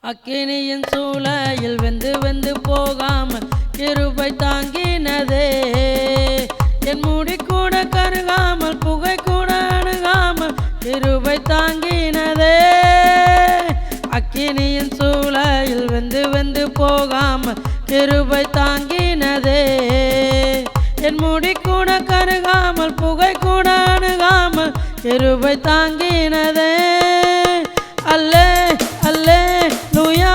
அக்கினியின் சூளையில் வெந்து வெந்து போகாமல் கிருபை தாங்கினதே. என் முடி கூட கருகாமல் புகை கூட அணுகாமல் கிருபை தாங்கினதே. அக்கினியின் சூளையில் வெந்து வெந்து போகாமல் கிருபை தாங்கினதே. என் முடி கூட கருகாமல் புகை கூட அணுகாமல் கிருபை தாங்கினதே. அல்லே அல்லே லூயா,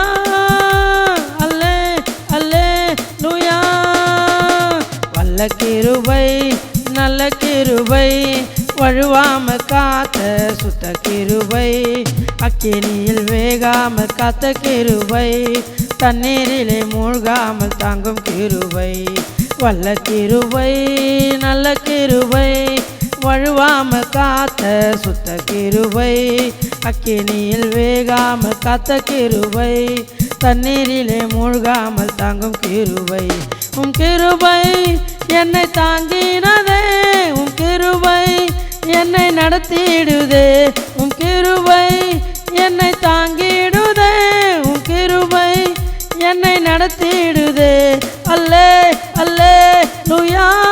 அல்லே அல்லே லூயா. வல்ல கிருபை நல்ல கிருபை வழுவாம காத்த சுத்த கிருபை. அக்கினியில் வேகாம காத்த கிருபை. தண்ணீரிலே மூழ்காமல் தாங்கும் கிருபை. வல்ல கிருபை நல்ல கிருபை வழுவாம காத்த சுத்த கிருபை. அக்கினியில் வேகாம காத்த கிருபை. தண்ணீரிலே மூழ்காமல் தாங்கும் கிருபை. உம் கிருபை என்னை தாங்கினதே. உம் கிருபை என்னை நடத்திடுதே. உம் கிருபை என்னை தாங்கிடுதே. உம் கிருபை என்னை நடத்திடுதே. அல்லே அல்லே லூயா.